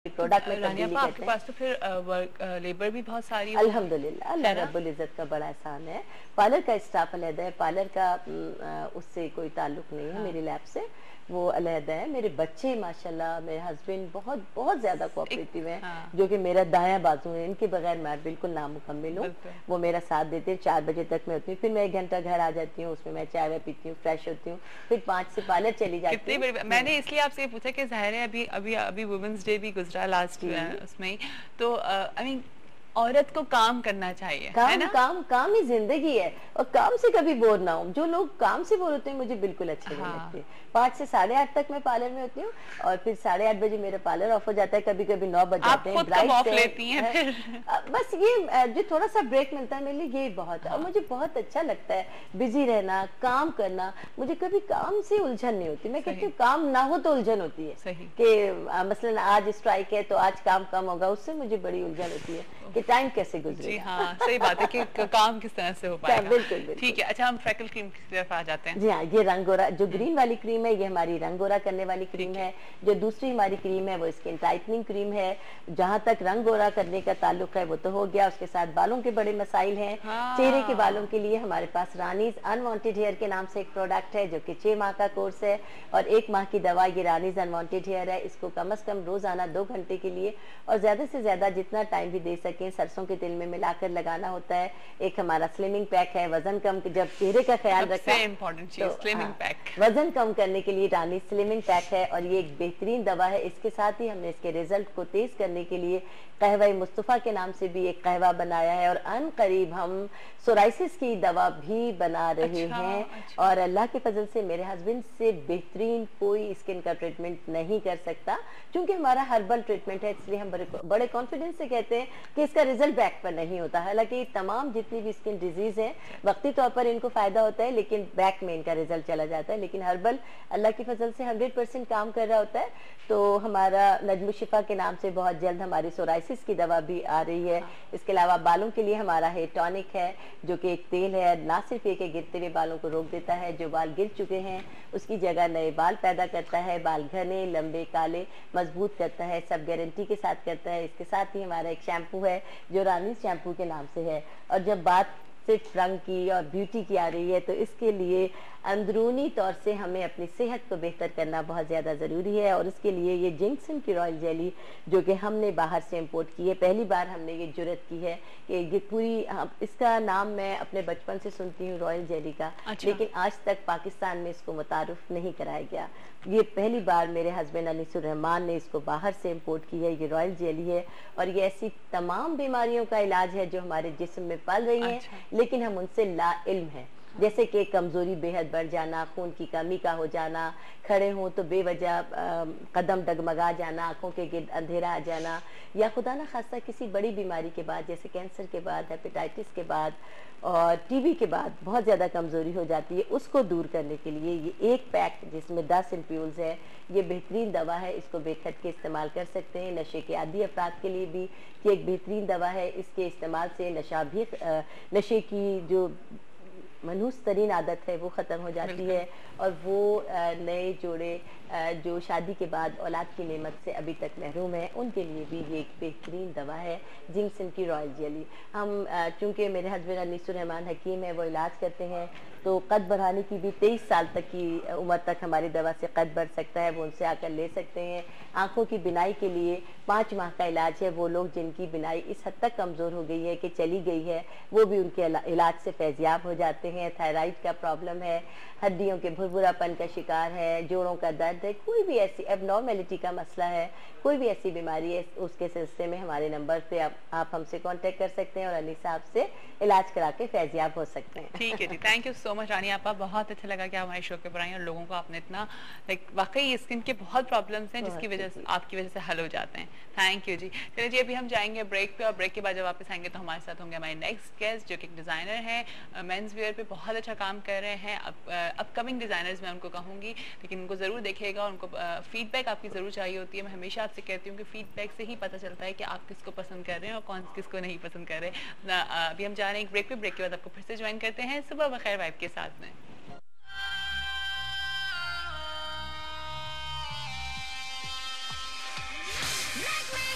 Product में तब्दीली रानिया, आपके करते हैं। पास तो फिर वर्क लेबर भी बहुत सारी अल्हम्दुलिल्लाह, अल्लाह रब्बुल इज़्ज़त का बड़ा एहसान है। पार्लर का स्टाफ अलग है, पार्लर का उससे कोई ताल्लुक नहीं है, हाँ। मेरी लैब से, वो अलग है। मेरे बच्चे माशाल्लाह, मेरे हस्बैंड बहुत बहुत ज़्यादा एक कोऑपरेटिव हैं, हाँ, जो कि मेरा दायां बाजू है, इनके बगैर मैं बिल्कुल नामुकम्मिल हूँ। बिल्कुल। वो मेरा साथ देते हैं, 4 बजे तक मैं होती हूँ, फिर मैं 1 घंटा घर आ जाती हूँ, उसमें मैं चाय वाय पीती हूँ, फ्रेश होती हूँ, फिर 5 से पार्लर चली जाती कितनी हूँ। बड़ी मैंने इसलिए आपसे ये पूछा कि ज़ाहिर है अभी अभी अभी वुमेन्स डे भी गुजरा लास्ट जी। उसमें ही, तो आई मीन औरत को काम करना चाहिए, है काम ना? काम काम ही जिंदगी है, और काम से कभी बोर ना हो। जो लोग काम से बोर होते हैं मुझे बिल्कुल अच्छे नहीं हाँ, लगते। 5 से 8:30 तक मैं पार्लर में होती हूँ, और फिर 8:30 बजे मेरा पार्लर ऑफ हो जाता है, कभी कभी 9 बज आप जाते हैं। खुद कब ब्राइड्स ऑफ लेती हैं फिर? बस ये जो थोड़ा सा ब्रेक मिलता है मेरे लिए, ये बहुत है, और हाँ, मुझे बहुत अच्छा लगता है बिजी रहना, काम करना। मुझे कभी काम से उलझन नहीं होती। मैं कहती सही, हूँ काम ना हो तो उलझन होती है, सही। कि मसलन आज स्ट्राइक है तो आज काम कम होगा, उससे मुझे बड़ी उलझन होती है कि टाइम कैसे जी गुजरेगा। हाँ, सही बात है कि काम किस तरह से हो पाएगा। बिल्कुल ठीक बिल्कुल। है, अच्छा हम फ्रेकल क्रीम की तरफ आ जाते हैं। जी हाँ, ये रंगोरा जो हुँ, ग्रीन वाली क्रीम है, ये हमारी रंगोरा करने वाली क्रीम ठीक है। है। जो दूसरी हमारी क्रीम है वो स्किन टाइटनिंग क्रीम है। जहाँ तक रंगोरा करने का ताल्लुक है वो तो हो गया, उसके साथ बालों के बड़े मसाइल हैं। चेहरे के बालों हाँ, के लिए हमारे पास रानीज अनवांटेड हेयर के नाम से एक प्रोडक्ट है, जो कि 6 माह का कोर्स है और 1 माह की दवा। ये रानीज अनवांटेड हेयर है, इसको कम से कम रोजाना 2 घंटे के लिए और ज्यादा से ज्यादा जितना टाइम भी दे सकें सरसों के तेल में मिलाकर लगाना होता है। एक हमारा स्लिमिंग पैक है, वजन कम, जब चेहरे का ख्याल रखा सबसे इम्पोर्टेंट तो चीज़ स्लिमिंग हाँ, पैक। वजन कम करने के लिए रानी स्लिमिंग पैक है, और ये एक बेहतरीन दवा है। इसके साथ ही हमने इसके रिजल्ट को तेज करने के लिए कहवा मुस्तफ़ा के नाम से भी एक कहवा बनाया है, और अन करीब हम सोराइसिस की दवा भी बना रहे अच्छा, हैं। अच्छा। और अल्लाह के फजल से मेरे हस्बैंड से बेहतरीन कोई स्किन का ट्रीटमेंट नहीं कर सकता, क्योंकि हमारा हर्बल ट्रीटमेंट है, इसलिए हम बड़े कॉन्फिडेंस से कहते हैं कि इसका रिजल्ट बैक पर नहीं होता। हालांकि तमाम जितनी भी स्किन डिजीज है वक्ती तौर पर इनको फायदा होता है, लेकिन बैक में इनका रिजल्ट चला जाता है। लेकिन हर्बल अल्लाह की फजल से 100% काम कर रहा होता है। तो हमारा नजमो शिफा के नाम से बहुत जल्द हमारी सोराइसिस की दवा भी आ रही है। हाँ, इसके अलावा बालों के लिए हमारा हेयर टॉनिक है, जो कि एक तेल है, ना सिर्फ ये कि गिरते हुए बालों को रोक देता है, जो बाल गिर चुके हैं उसकी जगह नए बाल पैदा करता है, बाल घने लंबे काले मजबूत करता है, सब गारंटी के साथ करता है। इसके साथ ही हमारा एक शैम्पू है जो रानी शैम्पू के नाम से है। और जब बात सिर्फ रंग की और ब्यूटी की आ रही है, तो इसके लिए अंदरूनी तौर से हमें अपनी सेहत को बेहतर करना बहुत ज़्यादा ज़रूरी है। और इसके लिए ये जिंक्सन की रॉयल जेली, जो कि हमने बाहर से इंपोर्ट की है, पहली बार हमने ये जुर्रत की है कि ये पूरी, इसका नाम मैं अपने बचपन से सुनती हूँ रॉयल जेली का, अच्छा। लेकिन आज तक पाकिस्तान में इसको मुतारुफ नहीं कराया गया। ये पहली बार मेरे हस्बैंड अनीसुर रहमान ने इसको बाहर से इंपोर्ट की है। ये रॉयल जेली है, और ये ऐसी तमाम बीमारियों का इलाज है जो हमारे जिस्म में पल रही हैं, अच्छा, लेकिन हम उनसे ला इल्म है। जैसे कि कमजोरी बेहद बढ़ जाना, खून की कमी का हो जाना, खड़े हों तो बेवजह कदम डगमगा जाना, आंखों के गिर्द अंधेरा आ जाना, या खुदा ना खास्ता किसी बड़ी बीमारी के बाद, जैसे कैंसर के बाद, हेपेटाइटिस के बाद और टीबी के बाद बहुत ज़्यादा कमज़ोरी हो जाती है, उसको दूर करने के लिए ये एक पैक जिसमें 10 एम्प्यूल्स है, ये बेहतरीन दवा है। इसको बेखट के इस्तेमाल कर सकते हैं। नशे के आदी अफराद के लिए भी ये एक बेहतरीन दवा है। इसके इस्तेमाल से नशा भी, नशे की जो मनहूस तरीन आदत है वो ख़त्म हो जाती बिल्कुल। है, और वो नए जोड़े जो शादी के बाद औलाद की नेमत से अभी तक महरूम है, उनके लिए भी ये एक बेहतरीन दवा है, जिंक्सन की रॉयल जेली। हम चूँकि मेरे हस्बैंड अनीसुर रहमान हकीम है, वो इलाज करते हैं, तो कद बढ़ाने की भी 23 साल तक की उम्र तक हमारी दवा से कद बढ़ सकता है, वो उनसे आकर ले सकते हैं। आंखों की बिनाई के लिए 5 माह का इलाज है। वो लोग जिनकी बिनाई इस हद तक कमज़ोर हो गई है कि चली गई है, वो भी उनके इलाज से फैज़याब हो जाते हैं। थायराइड का प्रॉब्लम है, हड्डियों के भुरभुरापन का शिकार है, जोड़ों का दर्द है, कोई भी ऐसी एबनॉर्मेलिटी का मसला है, कोई भी ऐसी बीमारी है, उसके सिलसिले में हमारे नंबर पे आप हमसे कांटेक्ट कर सकते हैं और अली साहब से इलाज करा के फैज़याब हो सकते हैं। ठीक है जी, थैंक यू सो मच रानी आपा, बहुत अच्छा लगा कि आप हमारे शो के ऊपर आई और लोगों को आपने इतना लाइक वाकई स्किन के बहुत प्रॉब्लम्स हैं जिसकी वजह से आपकी वजह से हल हो जाते हैं। थैंक यू जी। चलिए जी, अभी हम जाएंगे ब्रेक पे और ब्रेक के बाद जब वापस आएंगे तो हमारे साथ होंगे हमारे नेक्स्ट गेस्ट जो कि एक डिज़ाइनर है, मेंस वेयर पे बहुत अच्छा काम कर रहे हैं। अपकमिंग डिज़ाइनर्स मैं उनको कहूँगी, लेकिन उनको ज़रूर देखेगा और उनको फीडबैक आपकी ज़रूर चाहिए होती है। मैं हमेशा आपसे कहती हूँ कि फीडबैक से ही पता चलता है कि आप किसको पसंद कर रहे हैं और कौन किसको नहीं पसंद कर रहे। अभी हम जा रहे हैं एक ब्रेक पे, ब्रेक के बाद आपको फिर से ज्वाइन करते हैं सुबह बखैर वाइब के साथ में। Make me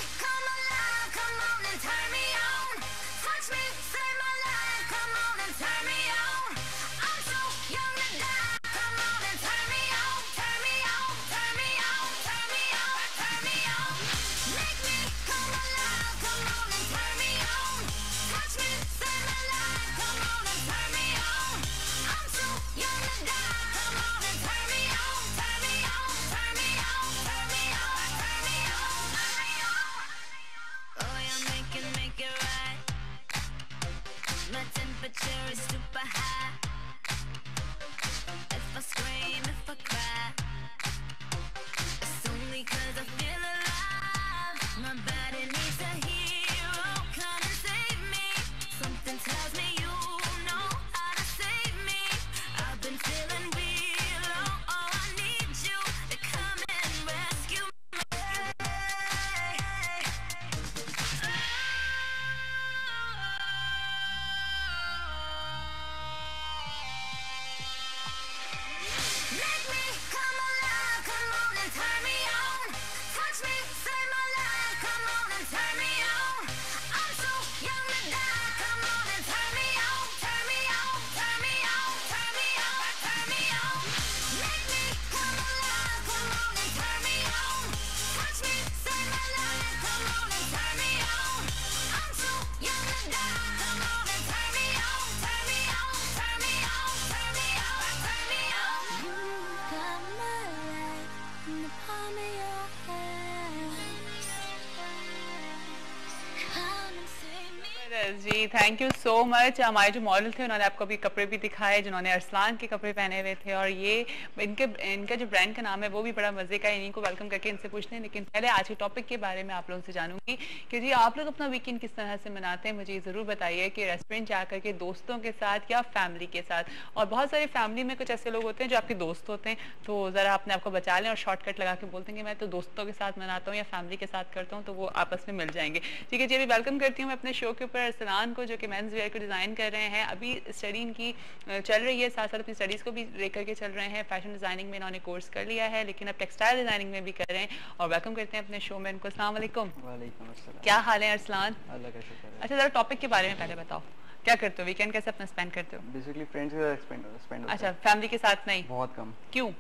जी, थैंक यू सो मच। हमारे जो मॉडल थे उन्होंने आपको अभी कपड़े भी दिखाए जिन्होंने अरसलान के कपड़े पहने हुए थे, और ये इनका जो ब्रांड का नाम है वो भी बड़ा मजे का है। इन्हीं को वेलकम करके इनसे पूछते हैं, लेकिन पहले आज के टॉपिक के बारे में आप लोगों से जानूंगी कि जी आप लोग अपना वीकेंड किस तरह से मनाते हैं। मुझे जरूर बताइए कि रेस्टोरेंट जाकर के दोस्तों के साथ या फैमिली के साथ। और बहुत सारी फैमिली में कुछ ऐसे लोग होते हैं जो आपके दोस्त होते हैं, तो जरा अपने आपको बचा लें और शॉर्टकट लगा के बोलते हैं कि मैं तो दोस्तों के साथ मनाता हूँ या फैमिली के साथ करता हूँ, तो वो आपस में मिल जाएंगे। ठीक है जी, अभी वेलकम करती हूँ मैं अपने शो के ऊपर अरसलान को, जो कि मेंस वेयर को डिज़ाइन कर रहे हैं। अभी स्टडी इनकी चल रही है, साथ साथ अपनी स्टडीज़ को भी लेकर के चल रहे हैं। फैशन डिज़ाइनिंग में इन्होंने कोर्स कर लिया है, लेकिन अब टेक्सटाइल डिज़ाइनिंग में भी कर रहे हैं। और वेलकम करते हैं अपने शो में इनको। अस्सलाम वालेकुम। वालेकुम अस्सलाम। क्या हाल है अरसलान? अल्लाह का शुक्र है। अच्छा, जरा टॉपिक के बारे में पहले बताओ, क्या करते हो वीकेंड, कैसे अपना स्पेंड करते हो? बेसिकली फ्रेंड्स के साथ स्पेंड होता अच्छा, है। फैमिली के साथ नहीं? बहुत कम, क्यों?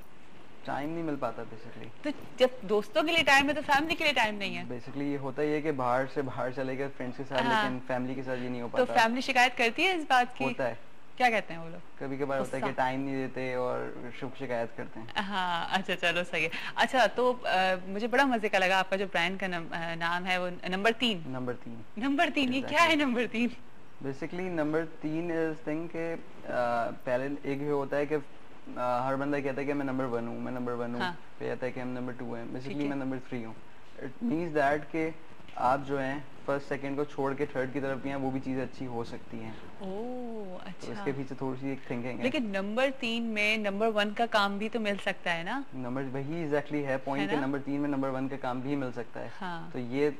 टाइम नहीं मिल पाता बेसिकली। तो जब दोस्तों के लिए टाइम है तो फैमिली के लिए टाइम नहीं है? बेसिकली ये होता ही है कि बाहर से बाहर चले गए फ्रेंड्स के साथ, हाँ। लेकिन फैमिली के साथ ये नहीं हो तो पाता। फैमिली शिकायत करती है इस बात की? होता है, क्या कहते हैं वो लोग? कभी कभार होता है कि गुस्सा। टाइम नहीं देते और शुभ शिकायत करते हैं। हाँ, अच्छा चलो सही है। अच्छा तो मुझे बड़ा मजे का लगा आपका जो ब्रांड का नाम है वो नंबर 3। नंबर 3 नंबर 3 ये क्या है number 3? Basically number 3 is thing के पहले एक ये होता है कि हर बंदा कहता है कि मैं नंबर 1 हूँ, मैं नंबर 1 हूँ, हाँ। फिर कहता है कि हम नंबर 2 हैं। बेसिकली ठीक है। मैं नंबर 3 हूँ। इट मींस दैट कि आप जो हैं फर्स्ट सेकंड को छोड़ के थर्ड की तरफ भी हैं, वो भी चीज़ अच्छी हो सकती हैं। ओह तो अच्छा। इसके पीछे थोड़ी सी एक थिंकिंग है। लेकिन नंबर 3 में नंबर 1 का काम भी तो मिल सकता है ना? नंबर वही एग्जैक्टली है पॉइंट है कि ना? नंबर 3 में नंबर 1 का काम भी मिल सकता है। हाँ। तो ये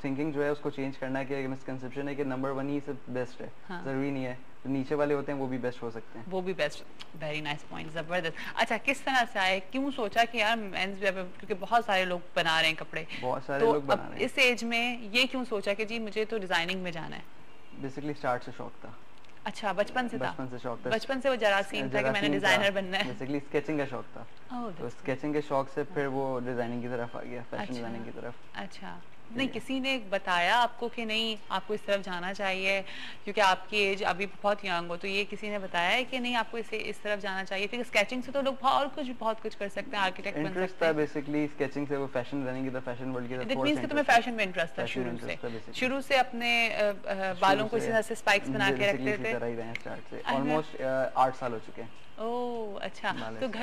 थिंकिंग जो है उसको चेंज करना है कि मिसकंसेप्शन है कि नंबर 1 ही सिर्फ बेस्ट है। हाँ। जरूरी नहीं है, तो नीचे वाले होते हैं वो भी बेस्ट हो सकते हैं। वो भी बेस्ट। वेरी नाइस पॉइंट, जबरदस्त। अच्छा, किस तरह से आए, क्यों सोचा कि यार मेंस वेयर, क्योंकि बहुत सारे लोग बना रहे हैं कपड़े, बहुत सारे तो लोग बना अब रहे हैं। इस एज में ये क्यों सोचा कि जी मुझे तो डिजाइनिंग में जाना है? बेसिकली स्टार्ट से शौक था। अच्छा, बचपन से था? बचपन से शौक था। बचपन से वो जरासीम था कि मैंने डिजाइनर बनना है? बेसिकली स्केचिंग का शौक था। ओह, तो स्केचिंग के शौक से फिर वो डिजाइनिंग की तरफ आ गया, फैशन अच्छा। डिजाइनिंग की तरफ। अच्छा, नहीं किसी ने बताया आपको कि नहीं आपको इस तरफ जाना चाहिए, क्योंकि आपकी एज अभी बहुत यंग हो, तो ये किसी ने बताया है कि नहीं आपको इस तरफ जाना चाहिए? क्योंकि स्केचिंग से तो लोग बहुत कुछ कर सकते हैं, आर्किटेक्ट बन इंटरेस्ट सकते था हैं। बेसिकली स्केचिंग से, वो फैशन डिजाइनिंग की तरफ, फैशन वर्ल्ड की तरफ That थोड़ा means सा कि तुम्हें interest था। फैशन में इंटरेस्ट था Fashion में शुरू से? interest था basically। शुरू से अपने बालों को इसी तरह से स्पाइक्स बना के Basically रखते इसी थे? तरह ही रहे हैं स्टार्ट से। अच्छा। ऑलमोस्ट 8 साल हो चुके हैं। ओह अच्छा, बालों तो से।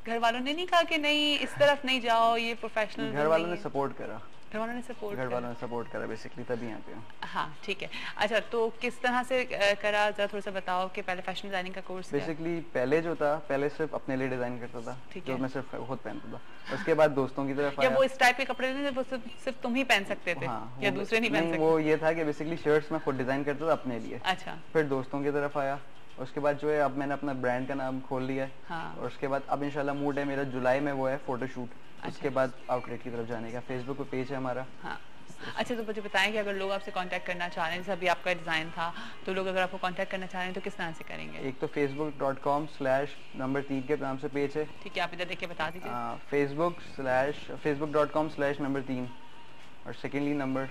घर वालों ने नहीं कहा कि नहीं इस तरफ नहीं जाओ, ये प्रोफेशनल घर वालों ने सपोर्ट करा, घर वालों ने सपोर्ट घर वालों ने सपोर्ट करा बेसिकली, तभी यहाँ पे हूँ। हाँ ठीक है। अच्छा, तो किस तरह से करा, जरा थोड़ा सा बताओ कि पहले फैशन डिजाइनिंग का कोर्स किया? बेसिकली पहले जो था, पहले सिर्फ अपने लिए डिजाइन करता था, ठीक जो है। मैं सिर्फ खुद पहनता था। उसके बाद दोस्तों की तरफ या आया। वो इस टाइप के कपड़े थे वो सिर्फ तुम ही पहन सकते थे? हाँ, या वो दूसरे नहीं पहन सकते? वो ये था कि बेसिकली शर्ट्स मैं खुद डिजाइन करता था अपने लिए। अच्छा। फिर दोस्तों की तरफ आया। उसके बाद जो है अब मैंने अपना ब्रांड का नाम खोल लिया है। हाँ। और उसके बाद अब इंशाल्लाह मूड है मेरा जुलाई में वो है फोटोशूट। उसके बाद आउटलेट की तरफ जाने का। फेसबुक पे पेज है हमारा। हाँ। अच्छा, तो मुझे बताएं कि अगर लोग आपसे कांटेक्ट करना चाह रहे हैं, जैसे अभी आपका डिज़ाइन था, तो लोग अगर आपको कांटेक्ट करना चाह रहे हैं तो किस तरह से करेंगे? एक तो facebook.com/नंबर 3 के नाम से पेज है। ठीक है, आप इधर देख के बता दीजिए। facebook.com/नंबर 3 और सेकेंडली नंबर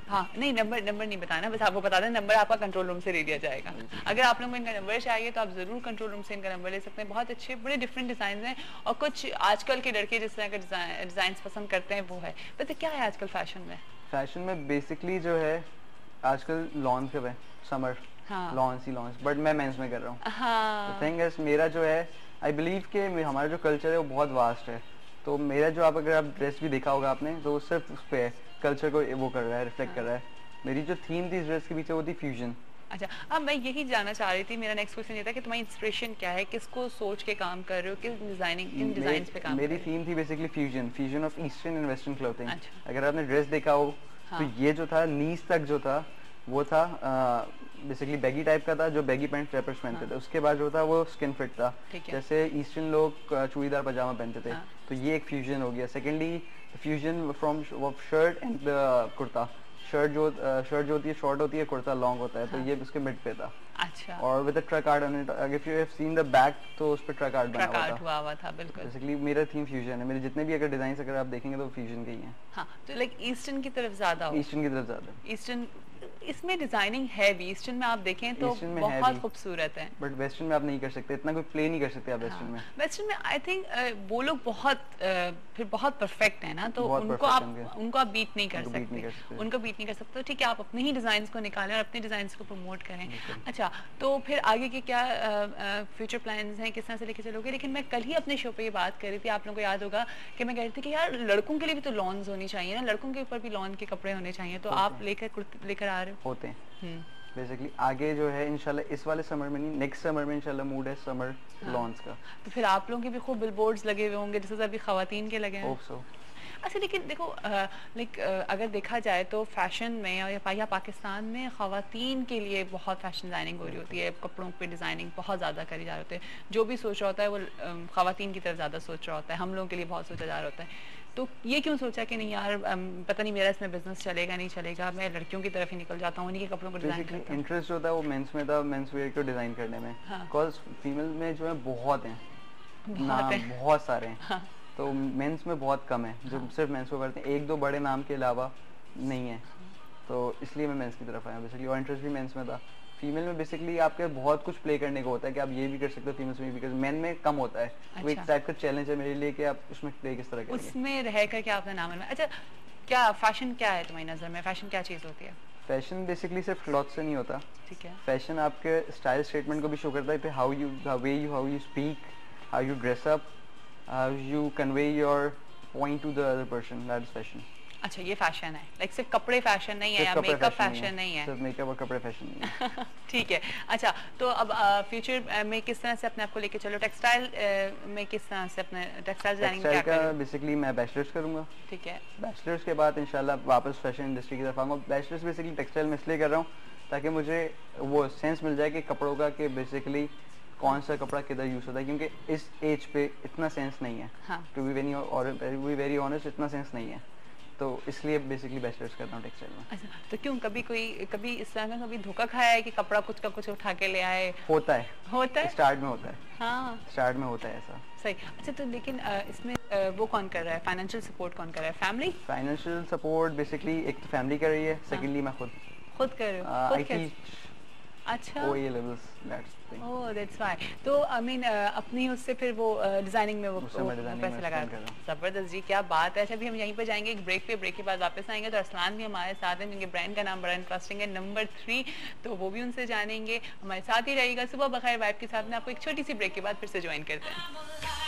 हाँ नहीं, नंबर नहीं बताना, बस आपको बता दें नंबर आपका कंट्रोल रूम से ले लिया जाएगा। अगर आप लोगों को इनका नंबर चाहिए तो आप जरूर कंट्रोल रूम से इनका नंबर ले सकते हैं। बहुत अच्छे बड़े डिफरेंट डिजाइन हैं, और कुछ आजकल के लड़के जिस तरह के डिजाइन पसंद करते हैं वो है। वैसे क्या है आजकल फैशन में? बेसिकली जो है आजकल लॉन कब है, समर। हाँ। लॉन्स बट मैं मेंस में कर रहा हूँ। हाँ। थिंग इज मेरा जो है, आई बिलीव कि हमारा जो कल्चर है वो बहुत वास्ट है। तो मेरा जो अगर आप ड्रेस भी देखा होगा आपने, तो वो सिर्फ उस पे है, कल्चर को वो कर रहा है, रिफ्लेक्ट कर रहा है। मेरी जो थीम थी इस ड्रेस के पीछे वो थी फ्यूजन। अच्छा, अब मैं यही जानना चाह रही थी, मेरा नेक्स्ट क्वेश्चन ये था कि तुम्हारी इंस्पिरेशन क्या है, किसको सोच के काम कर रहे हो, किन डिजाइन पे काम कर मेरी रहे हो? थीम थी basically fusion of eastern and western clothing. अच्छा। अगर आपने ड्रेस देखा हो हाँ। तो ये जो था नीज तक जो था वो था बेसिकली बैगी टाइप का था, जो बैगी पैंट ट्रैपर्स पहनते थे। उसके बाद जो था वो स्किन फिट था, ठीक है। जैसे ईस्टर्न लोग चूड़ीदार पजामा पहनते थे। हाँ। तो ये एक फ्यूजन हो गया। Secondly fusion from shirt and kurta. Shirt जो होती है शॉर्ट होती है, कुर्ता लॉन्ग होता है। तो ये उसके मिड पे था। अच्छा। और with truck art on it, if you have seen the back, तो उस पे ट्रक आर्ट बना ट्रक आर्ट हुआ हुआ था, बिल्कुल। बेसिकली मेरा थीम फ्यूजन है। मेरे जितने भी अगर डिजाइन अगर आप देखेंगे तो फ्यूजन के ही हैं। हाँ, तो लाइक ईस्टर्न की तरफ ज्यादा हो? ईस्टर्न की तरफ ज्यादा। ईस्टर्न इसमें डिजाइनिंग है भी, ईस्टर्न में आप देखें तो ईस्टर्न में है बहुत भी, खूबसूरत है। बट वेस्टर्न में आप नहीं कर सकते, इतना कोई प्ले नहीं कर सकते आप वेस्टर्न में। वेस्टर्न में आई थिंक वो लोग बहुत फिर बहुत परफेक्ट है ना, तो बहुत उनको perfect आप होंगे। उनको आप बीट नहीं कर उनको beat नहीं कर सकते, सकते। उनको बीट नहीं कर सकते। तो ठीक है, आप अपने ही डिजाइन को निकालें और अपने डिजाइन को प्रमोट करें। अच्छा, तो फिर आगे के क्या फ्यूचर प्लान्स हैं, किस तरह से लेके चलोगे? लेकिन मैं कल ही अपने शो पे ये बात कर रही थी, आप लोगों को याद होगा कि मैं कह रही थी कि यार लड़कों के लिए भी तो लॉन्स होनी चाहिए ना, लड़कों के ऊपर भी लॉन के कपड़े होने चाहिए, तो आप लेकर आ रहे हो। होते हैं बेसिकली। आगे जो है इंशाल्लाह इस वाले समर में नहीं, नेक्स्ट समर में इंशाल्लाह मूड है समर लॉन्स का। तो फिर आप लोगों के भी खूब बिलबोर्ड्स लगे हुए होंगे जैसे अभी खवातीन के लगे हैं। Hope so. अच्छा, लेकिन देखो अगर देखा जाए तो फैशन में या पाकिस्तान में खवातीन के लिए बहुत फैशन डिज़ाइनिंग हो रही होती है, कपड़ों पे डिज़ाइनिंग बहुत ज़्यादा करी जा रही होती है। जो भी सोच रहा होता है वो खवातीन की तरफ ज़्यादा सोच रहा होता है, हम लोगों के लिए बहुत सोचा जा रहा होता है। तो ये क्यों सोचा कि नहीं यार पता नहीं मेरा इसमें बिजनेस चलेगा नहीं चलेगा, मैं लड़कियों की तरफ ही निकल जाता हूँ, उन्हीं के कपड़ों को डिज़ाइन करता हूँ। इंटरेस्ट जो होता है वो मेंस में था, मेंस वेयर को डिज़ाइन करने में। बिकॉज फीमेल में जो है बहुत हैं, नाम बहुत सारे हैं, तो मेंस में बहुत कम है जो सिर्फ मेंस को करते हैं, एक दो बड़े नाम के अलावा नहीं है। तो इसलिए मैं मेंस की तरफ आया बेसिकली, और इंटरेस्ट भी मेंस में था। फीमेल में बेसिकली आपके बहुत कुछ प्ले करने को होता है कि आप ये भी कर सकते हो, फीमेल्स में भी कर, मेन में कम होता है। तो एक टाइप का चैलेंज है मेरे लिए कि आप उसमें प्ले किस तरह करेंगे, उसमें रह कर क्या अपना नाम बनवाएं। अच्छा, क्या फैशन क्या है तुम्हारी नज़र में, फैशन क्या चीज़ होती है? फैशन बेसिकली सिर्फ क्लॉथ से नहीं होता। ठीक है, फैशन आपके स्टाइल स्टेटमेंट को भी शो करता है कि how you speak, how you dress up, how you convey your point to the other person, that is fashion. अच्छा, ये फैशन है, लाइक सिर्फ कपड़े फैशन नहीं है या मेकअप फैशन नहीं है, सिर्फ मेकअप और कपड़े फैशन नहीं है। ठीक है। अच्छा, तो अब फ्यूचर में किस तरह से अपने आप को लेके चलो, टेक्सटाइल में किस तरह से अपने टेक्सटाइल डिजाइनिंग क्या करोगे? बेसिकली मैं बैचलर्स करूंगा। ठीक है, बैचलर्स के बाद इंशाल्लाह वापस फैशन इंडस्ट्री की तरफ आऊंगा। बैचलर्स बेसिकली टेक्सटाइल में इसलिए कर रहा हूँ ताकि मुझे वो सेंस मिल जाए कि कपड़ों का कि बेसिकली कौन सा कपड़ा किधर यूज होता है, क्योंकि इस एज पे इतना सेंस नहीं है। टू बी वेरी ऑनेस्ट, इतना सेंस नहीं है, तो इसलिए बेसिकली बैचलर्स करता हूँ टेक्सटाइल में। अच्छा, तो क्यों कभी इस तरह का कभी धोखा खाया है कि कपड़ा कुछ का कुछ उठा के ले आए? होता है स्टार्ट में होता है। हाँ, स्टार्ट में होता है ऐसा। सही। अच्छा, तो लेकिन इसमें वो कौन कर रहा है, फाइनेंशियल सपोर्ट कौन कर रहा है? फैमिली? फाइनेंशियल सपोर्ट बेसिकली एक तो फैमिली कर रही है, सेकेंडली मैं खुद कर रही हूँ। अच्छा, OA levels, that's the thing. Oh that's why. तो आई मीन अपनी उससे फिर वो डिजाइनिंग में वो पैसे लगा। जबरदस्त जी, क्या बात है। अच्छा, अभी हम यहीं पे जाएंगे एक ब्रेक पे, ब्रेक के बाद वापस आएंगे तो अरसलान भी हमारे साथ हैं जिनके ब्रांड का नाम बड़ा इंटरेस्टिंग है, नंबर 3, तो वो भी उनसे जानेंगे। हमारे साथ ही रहेगा। सुबह बखैर वाइब के साथ में आपको एक छोटी सी ब्रेक के बाद फिर से ज्वाइन करते हैं।